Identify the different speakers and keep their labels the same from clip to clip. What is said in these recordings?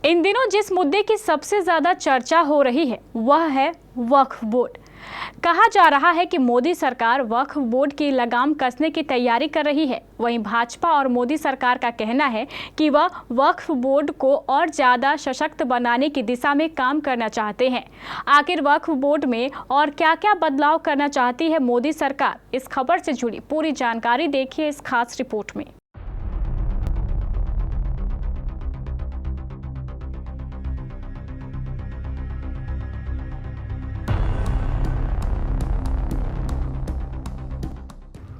Speaker 1: इन दिनों जिस मुद्दे की सबसे ज्यादा चर्चा हो रही है वह है वक्फ बोर्ड। कहा जा रहा है कि मोदी सरकार वक्फ बोर्ड की लगाम कसने की तैयारी कर रही है। वहीं भाजपा और मोदी सरकार का कहना है कि वह वक्फ बोर्ड को और ज्यादा सशक्त बनाने की दिशा में काम करना चाहते हैं। आखिर वक्फ बोर्ड में और क्या क्या बदलाव करना चाहती है मोदी सरकार, इस खबर से जुड़ी पूरी जानकारी देखिए इस खास रिपोर्ट में।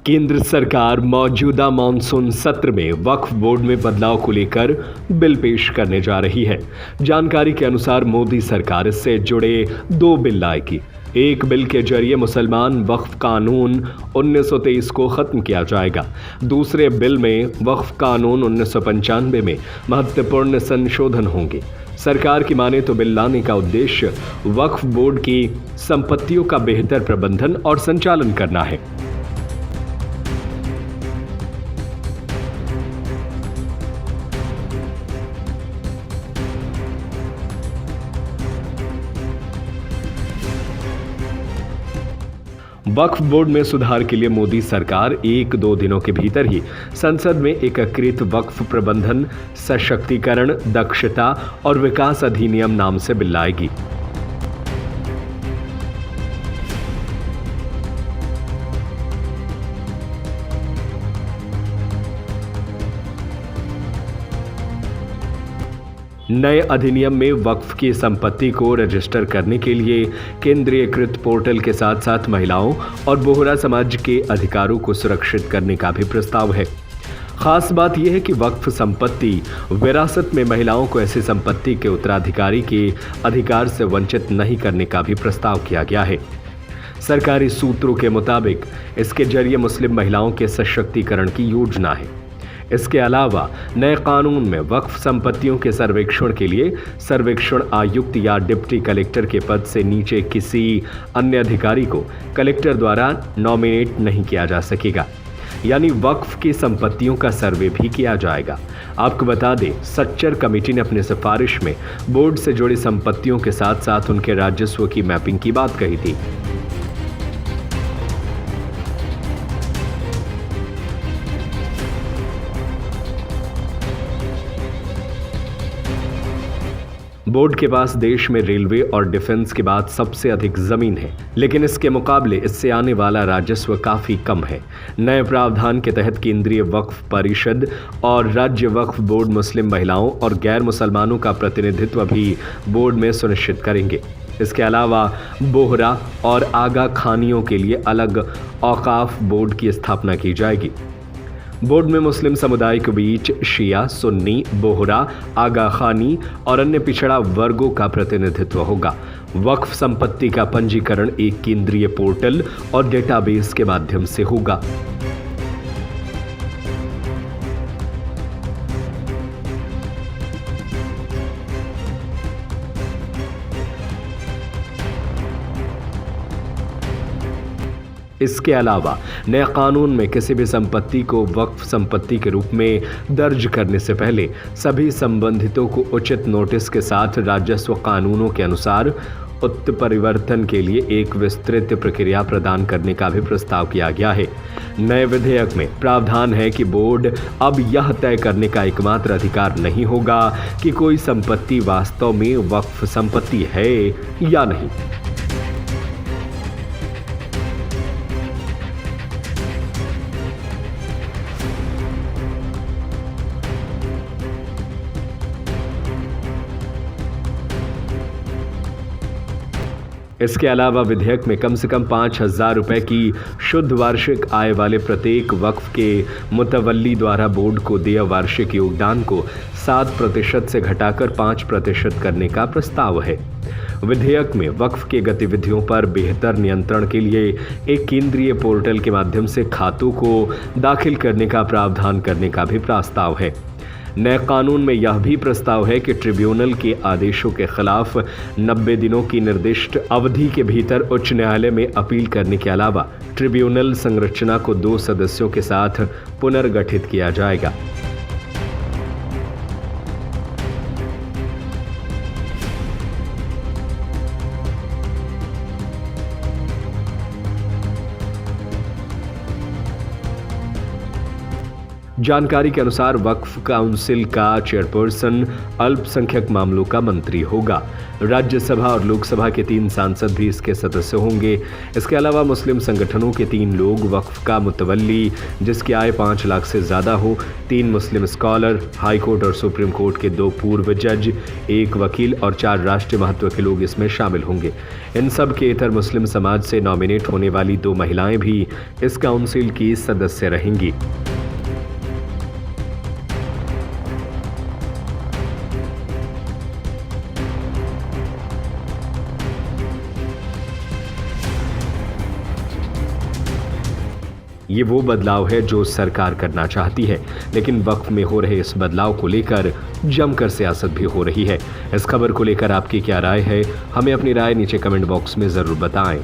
Speaker 2: केंद्र सरकार मौजूदा मानसून सत्र में वक्फ बोर्ड में बदलाव को लेकर बिल पेश करने जा रही है। जानकारी के अनुसार मोदी सरकार इससे जुड़े 2 बिल लाएगी। एक बिल के जरिए मुसलमान वक्फ कानून 1923 को खत्म किया जाएगा। दूसरे बिल में वक्फ कानून 1995 में महत्वपूर्ण संशोधन होंगे। सरकार की माने तो बिल लाने का उद्देश्य वक्फ बोर्ड की संपत्तियों का बेहतर प्रबंधन और संचालन करना है। वक्फ बोर्ड में सुधार के लिए मोदी सरकार 1-2 दिनों के भीतर ही संसद में एकीकृत वक्फ प्रबंधन, सशक्तिकरण, दक्षता और विकास अधिनियम नाम से बिल लाएगी। नए अधिनियम में वक्फ की संपत्ति को रजिस्टर करने के लिए केंद्रीयकृत पोर्टल के साथ साथ महिलाओं और बोहरा समाज के अधिकारों को सुरक्षित करने का भी प्रस्ताव है। खास बात यह है कि वक्फ संपत्ति विरासत में महिलाओं को ऐसी संपत्ति के उत्तराधिकारी के अधिकार से वंचित नहीं करने का भी प्रस्ताव किया गया है। सरकारी सूत्रों के मुताबिक इसके जरिए मुस्लिम महिलाओं के सशक्तिकरण की योजना है। इसके अलावा नए कानून में वक्फ संपत्तियों के सर्वेक्षण के लिए सर्वेक्षण आयुक्त या डिप्टी कलेक्टर के पद से नीचे किसी अन्य अधिकारी को कलेक्टर द्वारा नॉमिनेट नहीं किया जा सकेगा, यानी वक्फ की संपत्तियों का सर्वे भी किया जाएगा। आपको बता दें, सच्चर कमेटी ने अपनी सिफारिश में बोर्ड से जुड़ी संपत्तियों के साथ साथ उनके राजस्व की मैपिंग की बात कही थी। बोर्ड के पास देश में रेलवे और डिफेंस के बाद सबसे अधिक जमीन है, लेकिन इसके मुकाबले इससे आने वाला राजस्व काफी कम है। नए प्रावधान के तहत केंद्रीय वक्फ परिषद और राज्य वक्फ बोर्ड मुस्लिम महिलाओं और गैर मुसलमानों का प्रतिनिधित्व भी बोर्ड में सुनिश्चित करेंगे। इसके अलावा बोहरा और आगा खानियों के लिए अलग औकाफ बोर्ड की स्थापना की जाएगी। बोर्ड में मुस्लिम समुदाय के बीच शिया, सुन्नी, बोहरा, आगा खानी और अन्य पिछड़ा वर्गों का प्रतिनिधित्व होगा। वक्फ संपत्ति का पंजीकरण एक केंद्रीय पोर्टल और डेटाबेस के माध्यम से होगा। इसके अलावा नए कानून में किसी भी संपत्ति को वक्फ संपत्ति के रूप में दर्ज करने से पहले सभी संबंधितों को उचित नोटिस के साथ राजस्व कानूनों के अनुसार उत्परिवर्तन के लिए एक विस्तृत प्रक्रिया प्रदान करने का भी प्रस्ताव किया गया है। नए विधेयक में प्रावधान है कि बोर्ड अब यह तय करने का एकमात्र अधिकार नहीं होगा कि कोई संपत्ति वास्तव में वक्फ संपत्ति है या नहीं। इसके अलावा विधेयक में कम से कम 5,000 रुपए की शुद्ध वार्षिक आय वाले प्रत्येक वक्फ के मुतवल्ली द्वारा बोर्ड को देय वार्षिक योगदान को 7% से घटाकर 5% करने का प्रस्ताव है। विधेयक में वक्फ के गतिविधियों पर बेहतर नियंत्रण के लिए एक केंद्रीय पोर्टल के माध्यम से खातों को दाखिल करने का प्रावधान करने का भी प्रस्ताव है। नए कानून में यह भी प्रस्ताव है कि ट्रिब्यूनल के आदेशों के खिलाफ 90 दिनों की निर्दिष्ट अवधि के भीतर उच्च न्यायालय में अपील करने के अलावा ट्रिब्यूनल संरचना को 2 सदस्यों के साथ पुनर्गठित किया जाएगा। जानकारी के अनुसार वक्फ काउंसिल का चेयरपर्सन अल्पसंख्यक मामलों का मंत्री होगा। राज्यसभा और लोकसभा के 3 सांसद भी इसके सदस्य होंगे। इसके अलावा मुस्लिम संगठनों के 3 लोग, वक्फ का मुतवल्ली जिसकी आय 5 लाख से ज़्यादा हो, 3 मुस्लिम स्कॉलर, हाई कोर्ट और सुप्रीम कोर्ट के 2 पूर्व जज, 1 वकील और 4 राष्ट्रीय महत्व के लोग इसमें शामिल होंगे। इन सब के इतर मुस्लिम समाज से नॉमिनेट होने वाली 2 महिलाएं भी इस काउंसिल की सदस्य रहेंगी। ये वो बदलाव है जो सरकार करना चाहती है, लेकिन वक्फ में हो रहे इस बदलाव को लेकर जमकर सियासत भी हो रही है। इस खबर को लेकर आपकी क्या राय है? हमें अपनी राय नीचे कमेंट बॉक्स में जरूर बताएं।